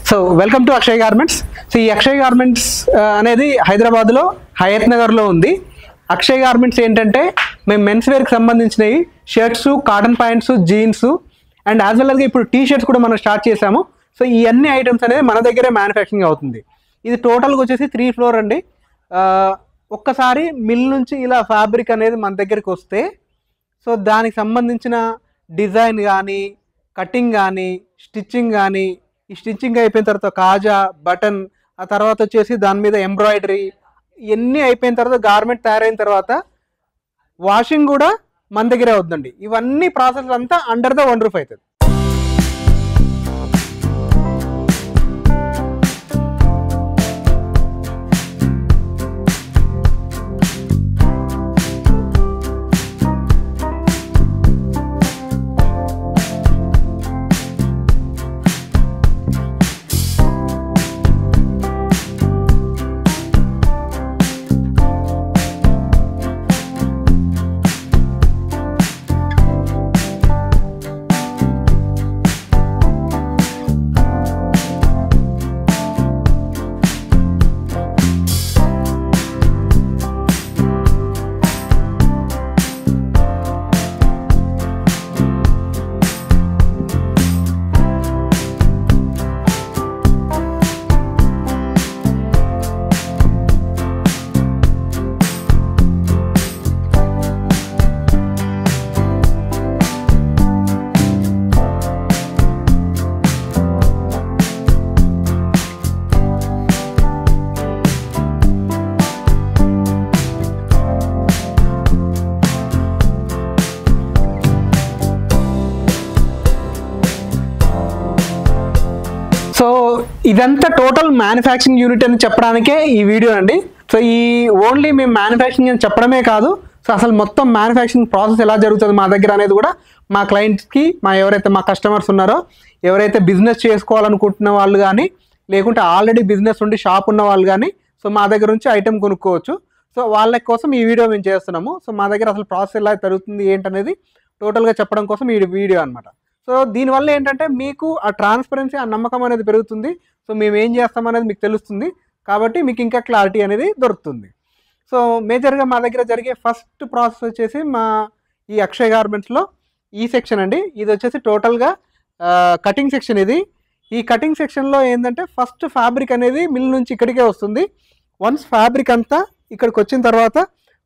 So welcome to Akshay garments. So ఈ Akshay garments అనేది హైదరాబాద్లో హయత్ నగర్లో ఉంది. అక్షయ్ గార్మెంట్స్ ఏంటంటే మేము మెన్స్ వేర్కి సంబంధించినవి shirts, cotton pants, jeans and as well ఇప్పుడు టీ షర్ట్స్ కూడా మనం స్టార్ట్ చేసాము. సో ఈ అన్ని ఐటమ్స్ అనేది మన దగ్గరే మ్యానుఫ్యాక్చరింగ్ అవుతుంది. ఇది టోటల్గా వచ్చేసి 3 ఫ్లోర్ అండి. ఒక్కసారి మిల్ నుంచి ఇలా ఫ్యాబ్రిక్ అనేది మన దగ్గరికి వస్తే సో దానికి సంబంధించిన డిజైన్ కానీ, కటింగ్ కానీ, స్టిచ్చింగ్ కానీ, ఈ స్టిచ్చింగ్ అయిపోయిన తర్వాత కాజా, బటన్, ఆ తర్వాత వచ్చేసి దాని మీద ఎంబ్రాయిడరీ, ఇవన్నీ అయిపోయిన తర్వాత గార్మెంట్ తయారైన తర్వాత వాషింగ్ కూడా మన దగ్గరే అవుతుందండి. ఇవన్నీ ప్రాసెస్ అంతా అండర్ ద వన్ రూఫ్ అవుతుంది. సో ఇదంతా టోటల్ మ్యానుఫ్యాక్చరింగ్ యూనిట్ అని చెప్పడానికే ఈ వీడియో అండి. సో ఈ ఓన్లీ మేము మ్యానుఫ్యాక్చరింగ్ అని చెప్పడమే కాదు, సో అసలు మొత్తం మ్యానుఫ్యాక్చరింగ్ ప్రాసెస్ ఎలా జరుగుతుంది మా దగ్గర అనేది కూడా మా క్లయింట్స్కి, ఎవరైతే మా కస్టమర్స్ ఉన్నారో, ఎవరైతే బిజినెస్ చేసుకోవాలనుకుంటున్న వాళ్ళు కానీ, లేకుంటే ఆల్రెడీ బిజినెస్ ఉండి షాప్ ఉన్న వాళ్ళు కానీ సో మా దగ్గర నుంచి ఐటెం కొనుక్కోవచ్చు. సో వాళ్ళ కోసం ఈ వీడియో మేము చేస్తున్నాము. సో మా దగ్గర అసలు ప్రాసెస్ ఎలా జరుగుతుంది ఏంటనేది టోటల్గా చెప్పడం కోసం ఈ వీడియో అనమాట. సో దీనివల్ల ఏంటంటే మీకు ఆ ట్రాన్స్పరెన్సీ, ఆ నమ్మకం అనేది పెరుగుతుంది. సో మేము ఏం చేస్తామనేది మీకు తెలుస్తుంది, కాబట్టి మీకు ఇంకా క్లారిటీ అనేది దొరుకుతుంది. సో మేజర్గా మా దగ్గర జరిగే ఫస్ట్ ప్రాసెస్ వచ్చేసి మా ఈ అక్షయ్ గార్మెంట్స్లో ఈ సెక్షన్ అండి. ఇది వచ్చేసి టోటల్గా కటింగ్ సెక్షన్. ఈ కటింగ్ సెక్షన్లో ఏంటంటే ఫస్ట్ ఫ్యాబ్రిక్ అనేది మిల్ నుంచి ఇక్కడికే వస్తుంది. వన్స్ ఫ్యాబ్రిక్ అంతా ఇక్కడికి వచ్చిన తర్వాత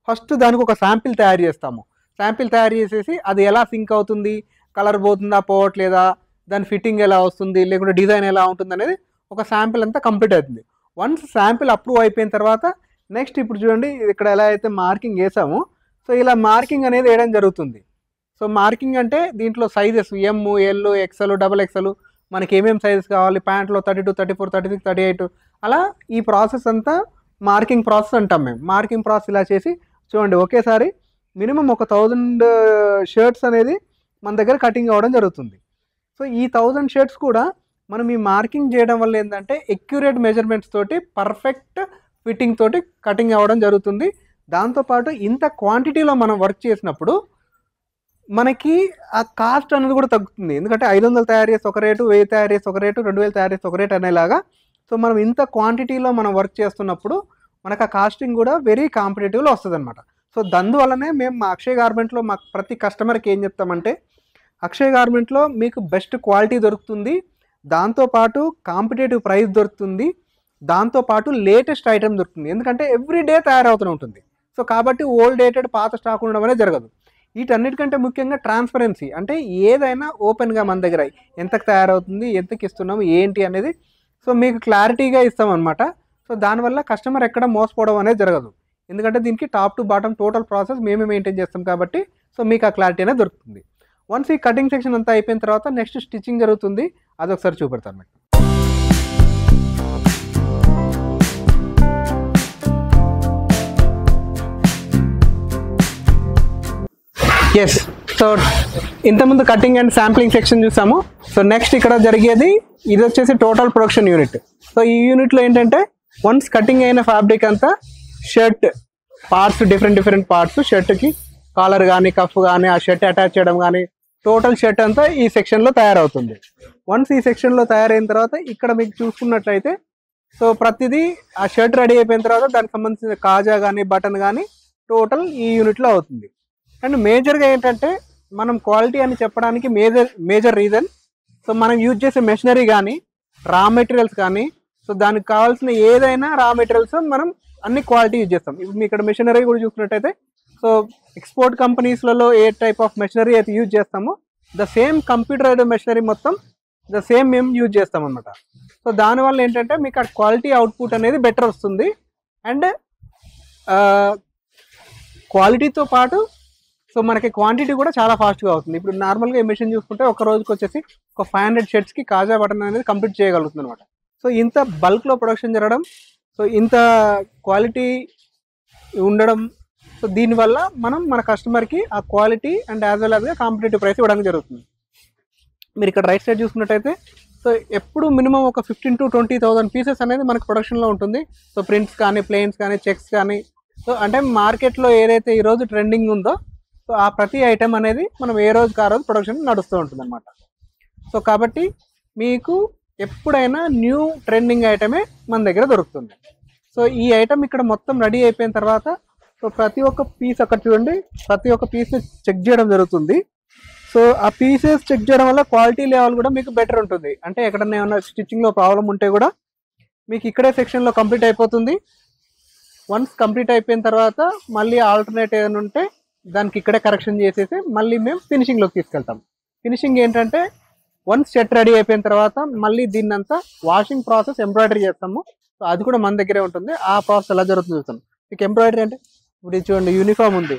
ఫస్ట్ దానికి ఒక శాంపిల్ తయారు చేస్తాము. శాంపిల్ తయారు చేసేసి అది ఎలా సింక్ అవుతుంది, కలర్ పోతుందా, పోవట్లేదా, దాని ఫిట్టింగ్ ఎలా వస్తుంది, లేకుంటే డిజైన్ ఎలా ఉంటుంది అనేది ఒక శాంపిల్ అంతా కంప్లీట్ అవుతుంది. వన్స్ శాంపిల్ అప్రూవ్ అయిపోయిన తర్వాత నెక్స్ట్ ఇప్పుడు చూడండి ఇక్కడ ఎలా అయితే మార్కింగ్ వేసామో సో ఇలా మార్కింగ్ అనేది వేయడం జరుగుతుంది. సో మార్కింగ్ అంటే దీంట్లో సైజెస్ ఎమ్, ఎల్, ఎక్స్ఎల్, XXL మనకి ఏమేమి సైజెస్ కావాలి, ప్యాంట్లో 32, 34, 36, 38 అలా ఈ ప్రాసెస్ అంతా మార్కింగ్ ప్రాసెస్ అంటాం మేము. మార్కింగ్ ప్రాసెస్ ఇలా చేసి చూడండి ఒకేసారి మినిమం ఒక 1000 షర్ట్స్ అనేది మన దగ్గర కటింగ్ అవ్వడం జరుగుతుంది. సో ఈ 1000 షర్ట్స్ కూడా మనం ఈ మార్కింగ్ చేయడం వల్ల ఏంటంటే ఎక్యురేట్ మెజర్మెంట్స్ తోటి, పర్ఫెక్ట్ ఫిట్టింగ్ తోటి కటింగ్ అవ్వడం జరుగుతుంది. దాంతోపాటు ఇంత క్వాంటిటీలో మనం వర్క్ చేసినప్పుడు మనకి ఆ కాస్ట్ అనేది కూడా తగ్గుతుంది. ఎందుకంటే 500 తయారు చేసి ఒక రేటు, 1000 తయారు చేసి ఒక రేటు, 2000 తయారు చేసి ఒక రేటు అనేలాగా. సో మనం ఇంత క్వాంటిటీలో మనం వర్క్ చేస్తున్నప్పుడు మనకు ఆ కాస్టింగ్ కూడా వెరీ కాంపిటేటివ్లో వస్తుంది అనమాట. సో దానివల్లనే మేము మా అక్షయ్ గార్మెంట్లో మా ప్రతి కస్టమర్కి ఏం చెప్తామంటే, అక్షయ్ గార్మెంట్లో మీకు బెస్ట్ క్వాలిటీ దొరుకుతుంది, దాంతోపాటు కాంపిటేటివ్ ప్రైస్ దొరుకుతుంది, దాంతోపాటు లేటెస్ట్ ఐటమ్ దొరుకుతుంది. ఎందుకంటే ఎవ్రీడే తయారవుతూనే ఉంటుంది. సో కాబట్టి ఓల్డ్ డేటెడ్ పాత స్టాక్ ఉండడం అనేది జరగదు. వీటన్నిటికంటే ముఖ్యంగా ట్రాన్స్పరెన్సీ, అంటే ఏదైనా ఓపెన్గా మన దగ్గర ఎంతకు తయారవుతుంది, ఎంతకి ఇస్తున్నాము, ఏంటి అనేది సో మీకు క్లారిటీగా ఇస్తామన్నమాట. సో దానివల్ల కస్టమర్ ఎక్కడ మోసపోవడం అనేది జరగదు. ఎందుకంటే దీనికి top to bottom total process మేమే మెయింటైన్ చేస్తాం కాబట్టి సో మీకు ఆ క్లారిటీ అనేది దొరుకుతుంది. వన్స్ ఈ కటింగ్ సెక్షన్ అంతా అయిపోయిన తర్వాత నెక్స్ట్ స్టిచ్చింగ్ జరుగుతుంది. అదొకసారి చూపెడతాను మీకు. ఎస్, సో ఇంతకుముందు కటింగ్ అండ్ శాంప్లింగ్ సెక్షన్ చూసాము. సో నెక్స్ట్ ఇక్కడ జరిగేది ఇది వచ్చేసి టోటల్ ప్రొడక్షన్ యూనిట్. సో ఈ యూనిట్లో ఏంటంటే వన్స్ కటింగ్ అయిన ఫ్యాబ్రిక్ అంతా షర్ట్ పార్ట్స్, డిఫరెంట్ పార్ట్స్, షర్ట్కి కాలర్ కానీ, కఫ్ కానీ, ఆ షర్ట్ అటాచ్ చేయడం కానీ, టోటల్ షర్ట్ అంతా ఈ సెక్షన్లో తయారవుతుంది. వన్స్ ఈ సెక్షన్లో తయారైన తర్వాత ఇక్కడ మీకు చూసుకున్నట్లయితే సో ప్రతిదీ ఆ షర్ట్ రెడీ అయిపోయిన తర్వాత దానికి సంబంధించిన కాజా కానీ బటన్ కానీ టోటల్ ఈ యూనిట్లో అవుతుంది. అండ్ మేజర్గా ఏంటంటే మనం క్వాలిటీ అని చెప్పడానికి మేజర్ రీజన్ సో మనం యూజ్ చేసే మెషినరీ కానీ రా మెటీరియల్స్ కానీ సో దానికి కావాల్సిన ఏదైనా రా మెటీరియల్స్ మనం అన్ని క్వాలిటీ యూజ్ చేస్తాం. ఇప్పుడు మీ ఇక్కడ మెషినరీ కూడా చూసుకున్నట్టయితే సో ఎక్స్పోర్ట్ కంపెనీస్లలో ఏ టైప్ ఆఫ్ మెషినరీ అయితే యూజ్ చేస్తామో ద సేమ్ కంప్యూటరైజ్డ్ మెషినరీ మొత్తం ద సేమ్ మేము యూజ్ చేస్తాం అనమాట. సో దానివల్ల ఏంటంటే మీకు ఆ క్వాలిటీ అవుట్పుట్ అనేది బెటర్ వస్తుంది. అండ్ క్వాలిటీతో పాటు సో మనకి క్వాంటిటీ కూడా చాలా ఫాస్ట్గా అవుతుంది. ఇప్పుడు నార్మల్గా ఈ మెషిన్ చూసుకుంటే ఒక రోజుకి వచ్చేసి ఒక 500 షర్ట్స్కి కాజా బటన్ అనేది కంప్లీట్ చేయగలుగుతుంది అనమాట. సో ఇంత బల్క్లో ప్రొడక్షన్ జరగడం సో ఇంత క్వాలిటీ ఉండడం సో దీనివల్ల మనం మన కస్టమర్కి ఆ క్వాలిటీ అండ్ యాజ్ వెల్ యాజ్గా కాంపిటేటివ్ ప్రైస్ ఇవ్వడానికి జరుగుతుంది. మీరు ఇక్కడ రైట్ సైడ్ చూసుకున్నట్టయితే సో ఎప్పుడు మినిమం ఒక 15,000 to 20,000 పీసెస్ అనేది మనకు ప్రొడక్షన్లో ఉంటుంది. సో ప్రింట్స్ కానీ ప్లెయిన్స్ కానీ చెక్స్ కానీ సో అంటే మార్కెట్లో ఏదైతే ఈరోజు ట్రెండింగ్ ఉందో సో ఆ ప్రతి ఐటెం అనేది మనం ఏ రోజుకి ఆ రోజు ప్రొడక్షన్ నడుస్తూ ఉంటుంది అనమాట. సో కాబట్టి మీకు ఎప్పుడైనా న్యూ ట్రెండింగ్ ఐటమే మన దగ్గర దొరుకుతుంది. సో ఈ ఐటెం ఇక్కడ మొత్తం రెడీ అయిపోయిన తర్వాత సో ప్రతి ఒక్క పీస్ అక్కడ చూడండి, ప్రతి ఒక్క పీస్ని చెక్ చేయడం జరుగుతుంది. సో ఆ పీసెస్ చెక్ చేయడం వల్ల క్వాలిటీ లెవెల్ కూడా మీకు బెటర్ ఉంటుంది. అంటే ఎక్కడన్నా ఏమన్నా స్టిచ్చింగ్లో ప్రాబ్లం ఉంటే కూడా మీకు ఇక్కడే సెక్షన్లో కంప్లీట్ అయిపోతుంది. వన్స్ కంప్లీట్ అయిపోయిన తర్వాత మళ్ళీ ఆల్టర్నేట్ ఏదైనా ఉంటే దానికి ఇక్కడే కరెక్షన్ చేసేసి మళ్ళీ మేము ఫినిషింగ్లోకి తీసుకెళ్తాం. ఫినిషింగ్ ఏంటంటే వన్స్ షర్ట్ రెడీ అయిపోయిన తర్వాత మళ్ళీ దీన్నంతా వాషింగ్ ప్రాసెస్ ఎంబ్రాయిడరీ చేస్తాము. సో అది కూడా మన దగ్గరే ఉంటుంది. ఆ ప్రాసెస్ ఎలా జరుగుతుంది చూస్తాం. మీకు ఎంబ్రాయిడరీ అంటే ఇప్పుడు చూడండి యూనిఫామ్ ఉంది,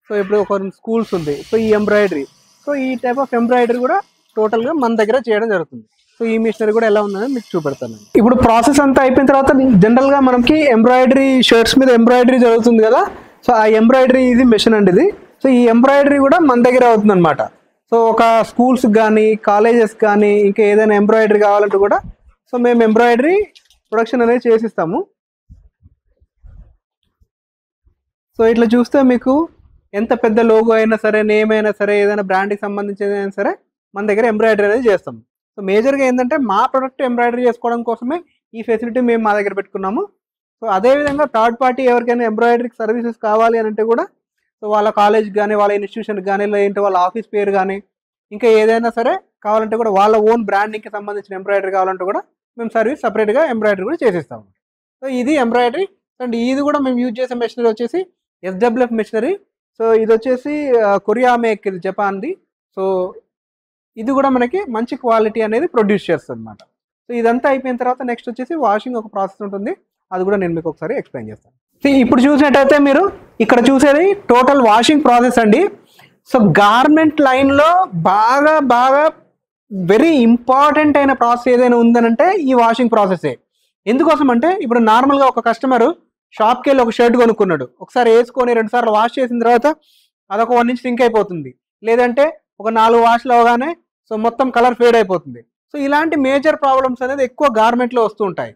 సో ఇప్పుడు ఒక స్కూల్స్ ఉంది, సో ఈ ఎంబ్రాయిడరీ సో ఈ టైప్ ఆఫ్ ఎంబ్రాయిడరీ కూడా టోటల్గా మన దగ్గర చేయడం జరుగుతుంది. సో ఈ మిషనరీ కూడా ఎలా ఉందని మీకు చూపెడతాను. ఇప్పుడు ప్రాసెస్ అంతా అయిపోయిన తర్వాత జనరల్గా మనకి ఎంబ్రాయిడరీ షర్ట్స్ మీద ఎంబ్రాయిడరీ జరుగుతుంది కదా, సో ఆ ఎంబ్రాయిడరీ ఇది మిషన్ అండి ఇది. సో ఈ ఎంబ్రాయిడరీ కూడా మన దగ్గర అవుతుంది అనమాట. సో ఒక స్కూల్స్కి కానీ కాలేజెస్ కానీ ఇంకా ఏదైనా ఎంబ్రాయిడరీ కావాలంటే కూడా సో మేము ఎంబ్రాయిడరీ ప్రొడక్షన్ అనేది చేసిస్తాము. సో ఇట్లా చూస్తే మీకు ఎంత పెద్ద లోగో అయినా సరే, నేమ్ అయినా సరే, ఏదైనా బ్రాండ్కి సంబంధించిన అయినా సరే మన దగ్గర ఎంబ్రాయిడరీ అనేది చేస్తాం. సో మేజర్గా ఏంటంటే మా ప్రొడక్ట్ ఎంబ్రాయిడరీ చేసుకోవడం కోసమే ఈ ఫెసిలిటీ మేము మా దగ్గర పెట్టుకున్నాము. సో అదేవిధంగా థర్డ్ పార్టీ ఎవరికైనా ఎంబ్రాయిడరీ సర్వీసెస్ కావాలి అని అంటే కూడా సో వాళ్ళ కాలేజ్కి కానీ వాళ్ళ ఇన్స్టిట్యూషన్కి కానీ లేదంటే వాళ్ళ ఆఫీస్ పేరు కానీ ఇంకా ఏదైనా సరే కావాలంటే కూడా వాళ్ళ ఓన్ బ్రాండింగ్కి సంబంధించిన ఎంబ్రాయిడరీ కావాలంటే కూడా మేము సర్వీస్ సపరేట్గా ఎంబ్రాయిడరీ కూడా చేసిస్తాము. సో ఇది ఎంబ్రాయిడరీ. అండ్ ఇది కూడా మేము యూజ్ చేసే మెషినరీ వచ్చేసి SWF మెషినరీ. సో ఇది వచ్చేసి కొరియా మేక్, ఇది జపాన్ది. సో ఇది కూడా మనకి మంచి క్వాలిటీ అనేది ప్రొడ్యూస్ చేస్తుంది అనమాట. సో ఇదంతా అయిపోయిన తర్వాత నెక్స్ట్ వచ్చేసి వాషింగ్ ఒక ప్రాసెస్ ఉంటుంది, అది కూడా నేను మీకు ఒకసారి ఎక్స్ప్లెయిన్ చేస్తాను. ఇప్పుడు చూసినట్టయితే మీరు ఇక్కడ చూసేది టోటల్ వాషింగ్ ప్రాసెస్ అండి. సో గార్మెంట్ లైన్లో బాగా వెరీ ఇంపార్టెంట్ అయిన ప్రాసెస్ ఏదైనా ఉందనంటే ఈ వాషింగ్ ప్రాసెసే. ఎందుకోసం అంటే ఇప్పుడు నార్మల్గా ఒక కస్టమరు షాప్కి వెళ్ళి ఒక షర్ట్ కొనుక్కున్నాడు, ఒకసారి వేసుకొని 2 సార్లు వాష్ చేసిన తర్వాత అదొక 1 ఇంచ్ సింక్ అయిపోతుంది, లేదంటే ఒక 4 వాష్లు అవగానే సో మొత్తం కలర్ ఫేడ్ అయిపోతుంది. సో ఇలాంటి మేజర్ ప్రాబ్లమ్స్ అనేది ఎక్కువ గార్మెంట్లో వస్తూ ఉంటాయి.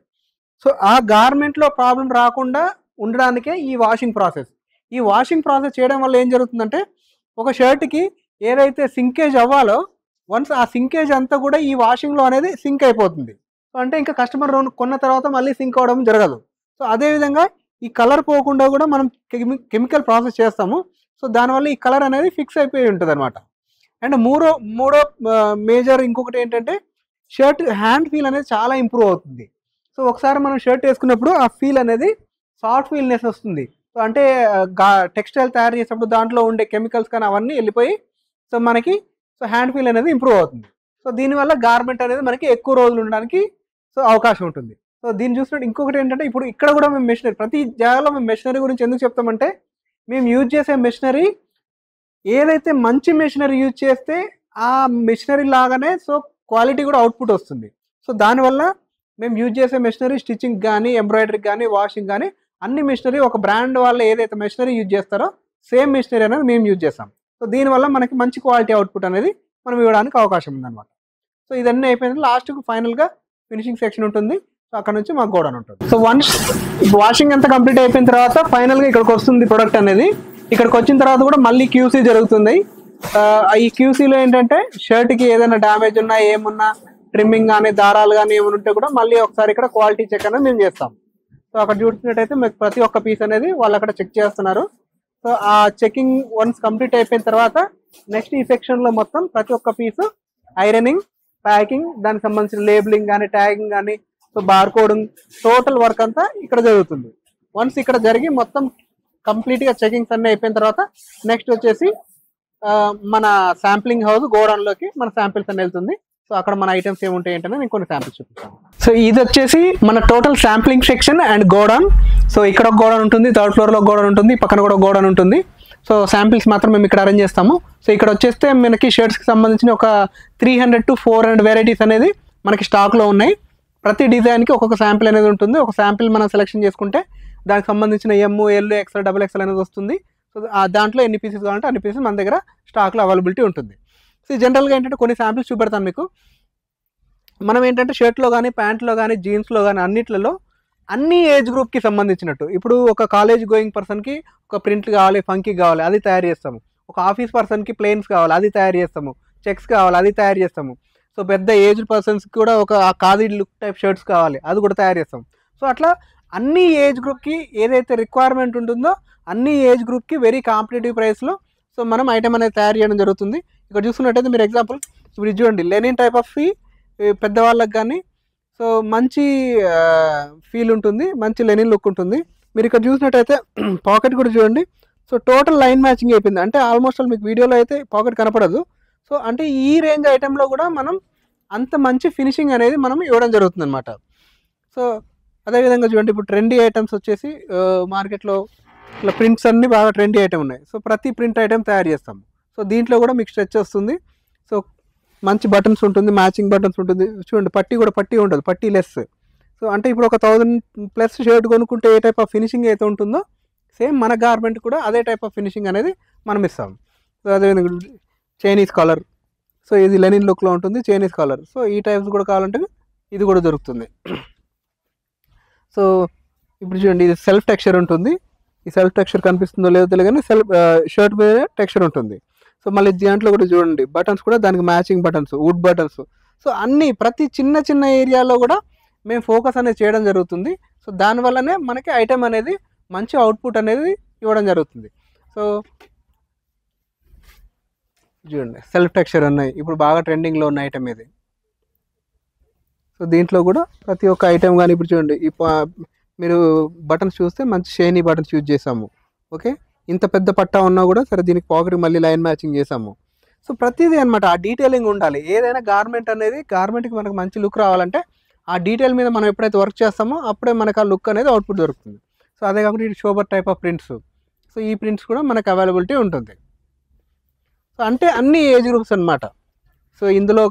సో ఆ గార్మెంట్లో ప్రాబ్లం రాకుండా ఉండడానికే ఈ వాషింగ్ ప్రాసెస్. ఈ వాషింగ్ ప్రాసెస్ చేయడం వల్ల ఏం జరుగుతుందంటే ఒక షర్ట్కి ఏదైతే సింకేజ్ అవ్వాలో వన్స్ ఆ సింకేజ్ అంతా కూడా ఈ వాషింగ్లో అనేది సింక్ అయిపోతుంది. సో అంటే ఇంకా కస్టమర్ కొన్న తర్వాత మళ్ళీ సింక్ అవ్వడం జరగదు. సో అదేవిధంగా ఈ కలర్ పోకుండా కూడా మనం కెమికల్ ప్రాసెస్ చేస్తాము. సో దానివల్ల ఈ కలర్ అనేది ఫిక్స్ అయిపోయి ఉంటుంది అనమాట. అండ్ మూడో మేజర్ ఇంకొకటి ఏంటంటే షర్ట్ హ్యాండ్ ఫీల్ అనేది చాలా ఇంప్రూవ్ అవుతుంది. సో ఒకసారి మనం షర్ట్ వేసుకున్నప్పుడు ఆ ఫీల్ అనేది సాఫ్ట్ ఫీల్నెస్ వస్తుంది. సో అంటే టెక్స్టైల్ తయారు చేసేటప్పుడు దాంట్లో ఉండే కెమికల్స్ కానీ అవన్నీ వెళ్ళిపోయి సో మనకి సో హ్యాండ్ ఫీల్ అనేది ఇంప్రూవ్ అవుతుంది. సో దీనివల్ల గార్మెంట్ అనేది మనకి ఎక్కువ రోజులు ఉండడానికి సో అవకాశం ఉంటుంది. సో దీన్ని చూసినట్టు ఇంకొకటి ఏంటంటే ఇప్పుడు ఇక్కడ కూడా మేము మెషినరీ ప్రతి జాగాలో మేము మెషినరీ గురించి ఎందుకు చెప్తామంటే మేము యూజ్ చేసే మెషినరీ ఏదైతే మంచి మెషినరీ యూజ్ చేస్తే ఆ మెషినరీ లాగానే సో క్వాలిటీ కూడా అవుట్పుట్ వస్తుంది. సో దానివల్ల మేము యూజ్ చేసే మెషినరీ స్టిచ్చింగ్ కానీ ఎంబ్రాయిడరీకి కానీ వాషింగ్ కానీ అన్ని మెషినరీ ఒక బ్రాండ్ వాళ్ళు ఏదైతే మెషినరీ యూజ్ చేస్తారో సేమ్ మెషినరీ అనేది మేము యూజ్ చేస్తాం. సో దీనివల్ల మనకి మంచి క్వాలిటీ అవుట్పుట్ అనేది మనం ఇవ్వడానికి అవకాశం ఉందన్నమాట. సో ఇదన్నీ అయిపోయింది, లాస్ట్కి ఫైనల్గా ఫినిషింగ్ సెక్షన్ ఉంటుంది. సో అక్కడ నుంచి మాకు గోడౌన్ ఉంటుంది. సో వన్స్ వాషింగ్ అంతా కంప్లీట్ అయిపోయిన తర్వాత ఫైనల్గా ఇక్కడికి వస్తుంది ప్రొడక్ట్ అనేది. ఇక్కడికి వచ్చిన తర్వాత కూడా మళ్ళీ QC జరుగుతుంది. ఈ క్యూసీలో ఏంటంటే షర్ట్కి ఏదైనా డ్యామేజ్ ఉన్నా ఏమున్నా ట్రిమ్మింగ్ కానీ దారాలు కానీ ఏమైనా ఉంటే కూడా మళ్ళీ ఒకసారి ఇక్కడ క్వాలిటీ చెక్ అనేది మేము చేస్తాం. సో అక్కడ చూసినట్టయితే మీకు ప్రతి ఒక్క పీస్ అనేది వాళ్ళు అక్కడ చెక్ చేస్తున్నారు. సో ఆ చెకింగ్ వన్స్ కంప్లీట్ అయిపోయిన తర్వాత నెక్స్ట్ ఈ సెక్షన్లో మొత్తం ప్రతి ఒక్క పీసు ఐరనింగ్, ప్యాకింగ్, దానికి సంబంధించిన లేబులింగ్ కానీ ట్యాగింగ్ కానీ సో బార్కోడింగ్ టోటల్ వర్క్ అంతా ఇక్కడ జరుగుతుంది. వన్స్ ఇక్కడ జరిగి మొత్తం కంప్లీట్గా చెకింగ్స్ అన్నీ అయిపోయిన తర్వాత నెక్స్ట్ వచ్చేసి మన శాంప్లింగ్ హౌస్ గోడౌన్లోకి మన శాంపిల్స్ అని వెళ్తుంది. సో అక్కడ మన ఐటమ్స్ ఏముంటాయి ఏంటనే నేను కొన్ని శాంపిల్స్ చూపిస్తాను. సో ఇది వచ్చేసి మన total sampling section and godown. So ఇక్కడ ఒక గోడౌన్ ఉంటుంది, థర్డ్ ఫ్లోర్లో గోడౌన్ ఉంటుంది, పక్కన కూడా గోడౌన్ ఉంటుంది. సో శాంపిల్స్ మాత్రం మేము ఇక్కడ అరేంజ్ చేస్తాము. సో ఇక్కడ వచ్చేస్తే మనకి షర్ట్స్కి సంబంధించిన ఒక 300 to 400 వెరైటీస్ అనేది మనకి స్టాక్లో ఉన్నాయి. ప్రతి డిజైన్కి ఒక్కొక్క శాంపిల్ అనేది ఉంటుంది. ఒక శాంపిల్ మనం సెలెక్షన్ చేసుకుంటే దానికి సంబంధించిన ఎమ్, ఎల్, ఎక్స్ఎల్, XXL అనేది వస్తుంది. సో దాంట్లో ఎన్ని పీసెస్ కావాలంటే అన్ని పీసెస్ మన దగ్గర స్టాక్లో అవైలబిలిటీ ఉంటుంది. సో జనరల్గా ఏంటంటే కొన్ని శాంపిల్స్ చూపెడతాను మీకు. మనం ఏంటంటే షర్ట్లో కానీ, ప్యాంట్లో కానీ, జీన్స్లో కానీ అన్నిట్లలో అన్ని ఏజ్ గ్రూప్కి సంబంధించినట్టు ఇప్పుడు ఒక కాలేజ్ గోయింగ్ పర్సన్కి ఒక ప్రింట్ కావాలి, ఫంకీ కావాలి, అది తయారు చేస్తాము. ఒక ఆఫీస్ పర్సన్కి ప్లెయిన్స్ కావాలి, అది తయారు చేస్తాము. చెక్స్ కావాలి, అది తయారు చేస్తాము. సో పెద్ద ఏజ్ పర్సన్స్కి కూడా ఒక ఖాదీ లుక్ టైప్ షర్ట్స్ కావాలి, అది కూడా తయారు చేస్తాం. సో అట్లా అన్ని ఏజ్ గ్రూప్కి ఏదైతే రిక్వైర్మెంట్ ఉంటుందో అన్ని ఏజ్ గ్రూప్కి వెరీ కాంపిటేటివ్ ప్రైస్లో సో మనం ఐటమ్ అనేది తయారు చేయడం జరుగుతుంది. ఇక్కడ చూసుకున్నట్టయితే మీరు ఎగ్జాంపుల్ ఇప్పుడు ఇది చూడండి, లెనిన్ టైప్ ఆఫ్ పెద్దవాళ్ళకి కానీ సో మంచి ఫీల్ ఉంటుంది, మంచి లెనిన్ లుక్ ఉంటుంది. మీరు ఇక్కడ చూసినట్టయితే పాకెట్ కూడా చూడండి. సో టోటల్ లైన్ మ్యాచింగ్ అయిపోయింది. అంటే ఆల్మోస్ట్ మీకు వీడియోలో అయితే పాకెట్ కనపడదు. సో అంటే ఈ రేంజ్ ఐటెంలో కూడా మనం అంత మంచి ఫినిషింగ్ అనేది మనం ఇవ్వడం జరుగుతుంది అనమాట. సో అదేవిధంగా చూడండి, ఇప్పుడు ట్రెండీ ఐటమ్స్ వచ్చేసి మార్కెట్లో ఇట్లా ప్రింట్స్ అన్నీ బాగా ట్రెండీ ఐటమ్ ఉన్నాయి. సో ప్రతి ప్రింట్ ఐటమ్ తయారు చేస్తాం. సో దీంట్లో కూడా మీకు స్ట్రెచ్ వస్తుంది. సో మంచి బటన్స్ ఉంటుంది, మ్యాచింగ్ బటన్స్ ఉంటుంది. చూడండి పట్టీ కూడా పట్టీ ఉండదు, పట్టీ లెస్. సో అంటే ఇప్పుడు ఒక 1000+ షర్ట్ కొనుక్కుంటే ఏ టైప్ ఆఫ్ ఫినిషింగ్ అయితే ఉంటుందో సేమ్ మన గార్మెంట్ కూడా అదే టైప్ ఆఫ్ ఫినిషింగ్ అనేది మనం ఇస్తాం. సో అదేవిధంగా చైనీస్ కాలర్, సో ఇది లెనిన్ లుక్లో ఉంటుంది, చైనీస్ కాలర్. సో ఈ టైప్స్ కూడా కావాలంటే ఇది కూడా దొరుకుతుంది. సో ఇప్పుడు చూడండి, ఇది సెల్ఫ్ టెక్స్చర్ ఉంటుంది. ఈ సెల్ఫ్ టెక్స్చర్ కనిపిస్తుందో లేదో తెలియదు కానీ షర్ట్ మీద టెక్స్చర్ ఉంటుంది. సో మళ్ళీ దాంట్లో కూడా చూడండి బటన్స్ కూడా దానికి matching buttons, wood buttons. So అన్నీ ప్రతి చిన్న చిన్న ఏరియాలో కూడా మేము ఫోకస్ అనేది చేయడం జరుగుతుంది. సో దానివల్లనే మనకి ఐటెం అనేది మంచి అవుట్పుట్ అనేది ఇవ్వడం జరుగుతుంది. సో చూడండి సెల్ఫ్ టెక్స్చర్ ఉన్నాయి, ఇప్పుడు బాగా ట్రెండింగ్లో ఉన్న ఐటెం ఇది. సో దీంట్లో కూడా ప్రతి ఒక్క ఐటెం కానీ ఇప్పుడు చూడండి, మీరు బటన్స్ చూస్తే మంచి షైనీ బటన్స్ యూజ్ చేసాము. ఓకే, ఇంత పెద్ద పట్టా ఉన్నా కూడా సరే దీనికి పాకెట్ మళ్ళీ లైన్ మ్యాచింగ్ చేసాము. సో ప్రతిదీ అనమాట ఆ డీటెయిలింగ్ ఉండాలి. ఏదైనా గార్మెంట్ అనేది గార్మెంట్కి మనకు మంచి లుక్ రావాలంటే ఆ డీటెయిల్ మీద మనం ఎప్పుడైతే వర్క్ చేస్తామో అప్పుడే మనకు ఆ లుక్ అనేది అవుట్పుట్ దొరుకుతుంది. సో అదే కాకుండా ఇది sober type of prints. So ఈ ప్రింట్స్ కూడా మనకు అవైలబిలిటీ ఉంటుంది. సో అంటే అన్ని ఏజ్ గ్రూప్స్ అనమాట. సో ఇందులో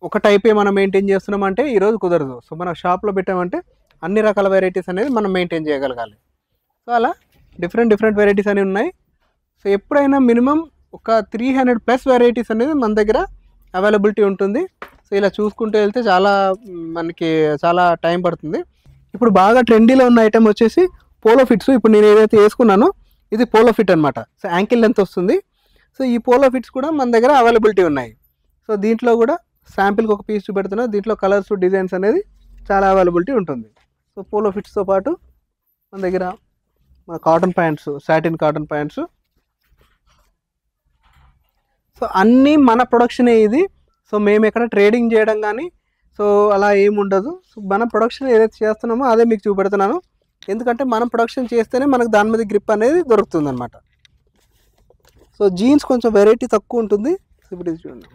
ఒక టైపే మనం మెయింటైన్ చేస్తున్నామంటే ఈరోజు కుదరదు. సో మన షాప్లో పెట్టామంటే అన్ని రకాల వెరైటీస్ అనేది మనం మెయింటైన్ చేయగలగాలి. సో అలా డిఫరెంట్ వెరైటీస్ అనేవి ఉన్నాయి. సో ఎప్పుడైనా మినిమం ఒక 300+ వెరైటీస్ అనేది మన దగ్గర అవైలబిలిటీ ఉంటుంది. సో ఇలా చూసుకుంటూ వెళ్తే మనకి చాలా టైం పడుతుంది. ఇప్పుడు బాగా ట్రెండీలో ఉన్న ఐటెం వచ్చేసి పోలో ఫిట్స్. ఇప్పుడు నేను ఏదైతే వేసుకున్నానో ఇది పోలో ఫిట్ అనమాట. సో యాంకిల్ లెంత్ వస్తుంది. సో ఈ పోలో ఫిట్స్ కూడా మన దగ్గర అవైలబిలిటీ ఉన్నాయి. సో దీంట్లో కూడా శాంపిల్కి ఒక పీస్ చూపెడుతున్నా. దీంట్లో కలర్స్, డిజైన్స్ అనేది చాలా అవైలబిలిటీ ఉంటుంది. సో పోలో ఫిట్స్తో పాటు మన దగ్గర cotton pants, satin cotton pants. So అన్నీ మన ప్రొడక్షనే ఇది. సో మేము ఎక్కడ ట్రేడింగ్ చేయడం కానీ సో అలా ఏమి ఉండదు. సో మన ప్రొడక్షన్ ఏదైతే చేస్తున్నామో అదే మీకు చూపెడుతున్నాను. ఎందుకంటే మనం ప్రొడక్షన్ చేస్తేనే మనకు దాని మీద గ్రిప్ అనేది దొరుకుతుంది అనమాట. సో జీన్స్ కొంచెం వెరైటీ తక్కువ ఉంటుంది. ఇప్పుడు ఇది చూడండి,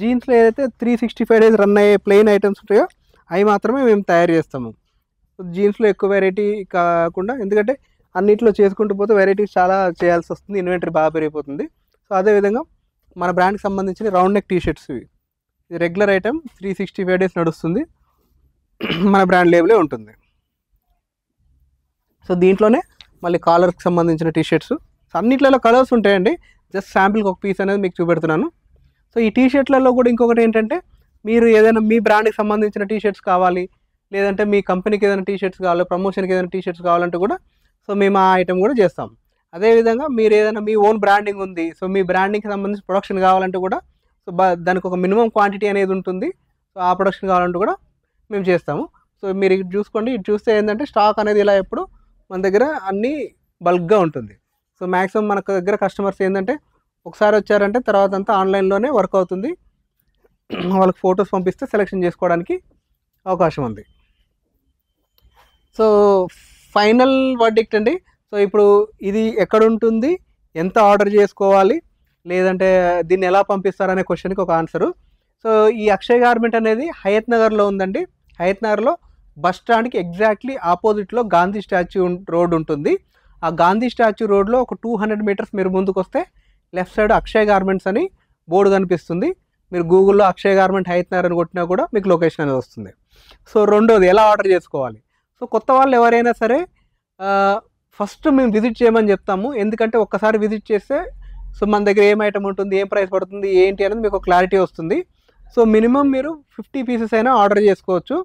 జీన్స్లో ఏదైతే 365 days రన్ అయ్యే ప్లెయిన్ ఐటమ్స్ ఉంటాయో అవి మాత్రమే మేము తయారు చేస్తాము. జీన్స్లో ఎక్కువ వెరైటీ కాకుండా, ఎందుకంటే అన్నిట్లో చేసుకుంటూ పోతే వెరైటీస్ చాలా చేయాల్సి వస్తుంది, ఇన్వెంటరీ బాగా పెరిగిపోతుంది. సో అదేవిధంగా మన బ్రాండ్కి సంబంధించిన రౌండ్ నెక్ టీషర్ట్స్, ఇది రెగ్యులర్ ఐటమ్ 365 days నడుస్తుంది, మన బ్రాండ్ లేబులే ఉంటుంది. సో దీంట్లోనే మళ్ళీ కాలర్కి సంబంధించిన టీషర్ట్స్. సో అన్నిట్లలో కలర్స్ ఉంటాయండి. జస్ట్ శాంపిల్కి ఒక పీస్ అనేది మీకు చూపెడుతున్నాను. సో ఈ టీషర్ట్లలో కూడా ఇంకొకటి ఏంటంటే, మీరు ఏదైనా మీ బ్రాండ్కి సంబంధించిన టీషర్ట్స్ కావాలి, లేదంటే మీ కంపెనీకి ఏదైనా టీషర్ట్స్ కావాలి, ప్రమోషన్కి ఏదైనా టీషర్ట్స్ కావాలంటే కూడా సో మేము ఆ ఐటెం కూడా చేస్తాం. అదేవిధంగా మీరు ఏదైనా మీ ఓన్ బ్రాండింగ్ ఉంది, సో మీ బ్రాండింగ్కి సంబంధించి ప్రొడక్షన్ కావాలంటే కూడా సో దానికి ఒక మినిమం క్వాంటిటీ అనేది ఉంటుంది. సో ఆ ప్రొడక్షన్ కావాలంటే కూడా మేము చేస్తాము. సో మీరు ఇది చూసుకోండి, ఇది చూస్తే ఏంటంటే స్టాక్ అనేది ఇలా ఎప్పుడు మన దగ్గర అన్నీ బల్క్గా ఉంటుంది. సో మ్యాక్సిమం మన దగ్గర కస్టమర్స్ ఏంటంటే ఒకసారి వచ్చారంటే తర్వాత అంతా ఆన్లైన్లోనే వర్క్ అవుతుంది. వాళ్ళకి ఫొటోస్ పంపిస్తే సెలెక్షన్ చేసుకోవడానికి అవకాశం ఉంది. సో ఫైనల్ వర్డిక్ట్ అండి. సో ఇప్పుడు ఇది ఎక్కడ ఉంటుంది, ఎంత ఆర్డర్ చేసుకోవాలి, లేదంటే దీన్ని ఎలా పంపిస్తారనే క్వశ్చన్కి ఒక ఆన్సరు. సో ఈ అక్షయ్ గార్మెంట్ అనేది హయత్ నగర్లో ఉందండి. హయత్ నగర్లో బస్ స్టాండ్కి ఎగ్జాక్ట్లీ ఆపోజిట్లో గాంధీ స్టాచ్యూ రోడ్ ఉంటుంది. ఆ గాంధీ స్టాచ్యూ రోడ్లో ఒక 200 మీటర్స్ మీరు ముందుకు వస్తే లెఫ్ట్ సైడ్ అక్షయ్ గార్మెంట్స్ అని బోర్డు కనిపిస్తుంది. మీరు గూగుల్లో అక్షయ్ గార్మెంట్ హయత్ నగర్ అని కొట్టినా కూడా మీకు లొకేషన్ అనేది వస్తుంది. సో రెండోది ఎలా ఆర్డర్ చేసుకోవాలి. సో కొత్త వాళ్ళు ఎవరైనా సరే ఫస్ట్ మేము విజిట్ చేయమని చెప్తాము. ఎందుకంటే ఒక్కసారి విజిట్ చేస్తే సో మన దగ్గర ఏం ఐటమ్ ఉంటుంది, ఏం ప్రైస్ పడుతుంది, ఏంటి అనేది మీకు క్లారిటీ వస్తుంది. సో మినిమం మీరు 50 పీసెస్ అయినా ఆర్డర్ చేసుకోవచ్చు.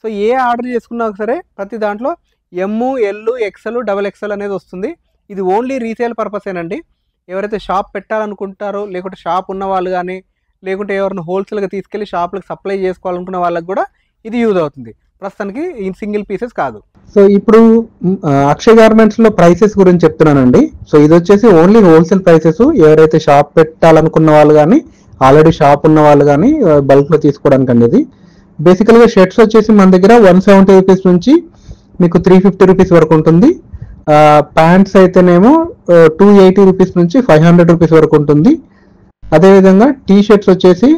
సో ఏ ఆర్డర్ చేసుకున్నా సరే ప్రతి దాంట్లో ఎమ్, ఎల్, ఎక్సెల్, XXL అనేది వస్తుంది. ఇది ఓన్లీ రీసేల్ పర్పసేనండి. ఎవరైతే షాప్ పెట్టాలనుకుంటారో, లేకుంటే షాప్ ఉన్న వాళ్ళు కానీ, లేకుంటే ఎవరైనా హోల్సేల్గా తీసుకెళ్ళి షాప్లకు సప్లై చేసుకోవాలనుకున్న వాళ్ళకి కూడా ఇది యూజ్ అవుతుంది. ప్రస్తుతానికి ఈ సింగిల్ పీసెస్ కాదు. సో ఇప్పుడు అక్షయ్ గార్మెంట్స్ లో ప్రైసెస్ గురించి చెప్తున్నానండి. సో ఇది వచ్చేసి ఓన్లీ హోల్సేల్ ప్రైసెస్. ఎవరైతే షాప్ పెట్టాలనుకున్న వాళ్ళు కానీ, ఆల్రెడీ షాప్ ఉన్న వాళ్ళు కానీ బల్క్ లో తీసుకోవడానికి అండి. ఇది బేసికల్ గా షర్ట్స్ వచ్చేసి మన దగ్గర 170 రూపీస్ నుంచి మీకు 350 రూపీస్ వరకు ఉంటుంది. ప్యాంట్స్ అయితేనేమో 280 రూపీస్ నుంచి 500 రూపీస్ వరకు ఉంటుంది. అదేవిధంగా టీ షర్ట్స్ వచ్చేసి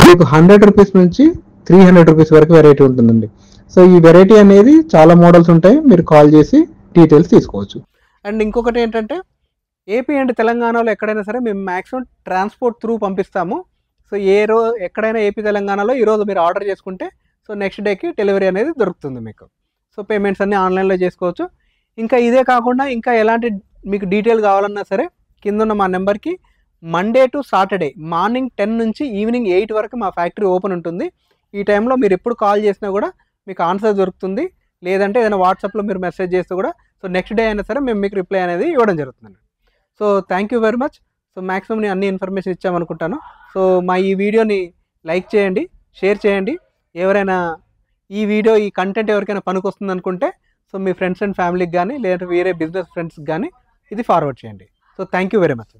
మీకు 100 రూపీస్ నుంచి 300 రూపీస్ వరకు వెరైటీ ఉంటుందండి. సో ఈ వెరైటీ అనేది చాలా మోడల్స్ ఉంటాయి, మీరు కాల్ చేసి డీటెయిల్స్ తీసుకోవచ్చు. అండ్ ఇంకొకటి ఏంటంటే ఏపీ అండ్ తెలంగాణలో ఎక్కడైనా సరే మేము మ్యాక్సిమం ట్రాన్స్పోర్ట్ త్రూ పంపిస్తాము. సో ఎక్కడైనా ఏపీ తెలంగాణలో ఈరోజు మీరు ఆర్డర్ చేసుకుంటే సో నెక్స్ట్ డేకి డెలివరీ అనేది దొరుకుతుంది మీకు. సో పేమెంట్స్ అన్నీ ఆన్లైన్లో చేసుకోవచ్చు. ఇంకా ఇదే కాకుండా ఇంకా ఎలాంటి మీకు డీటెయిల్ కావాలన్నా సరే కింద ఉన్న మా నెంబర్కి మండే టు సాటర్డే మార్నింగ్ 10 నుంచి ఈవినింగ్ 8 వరకు మా ఫ్యాక్టరీ ఓపెన్ ఉంటుంది. ఈ టైంలో మీరు ఎప్పుడు కాల్ చేసినా కూడా మీకు ఆన్సర్ దొరుకుతుంది. లేదంటే ఏదైనా వాట్సాప్లో మీరు మెసేజ్ చేస్తే కూడా సో నెక్స్ట్ డే అయినా సరే మేము మీకు రిప్లై అనేది ఇవ్వడం జరుగుతుంది. So thank you very much. So maximum నేను అన్ని ఇన్ఫర్మేషన్ ఇచ్చామనుకుంటాను. సో మా ఈ వీడియోని లైక్ చేయండి, షేర్ చేయండి. ఎవరైనా ఈ కంటెంట్ ఎవరికైనా పనికొస్తుంది అనుకుంటే సో మీ ఫ్రెండ్స్ అండ్ ఫ్యామిలీకి కానీ, లేదంటే వేరే బిజినెస్ ఫ్రెండ్స్కి కానీ ఇది ఫార్వర్డ్ చేయండి. So thank you very much.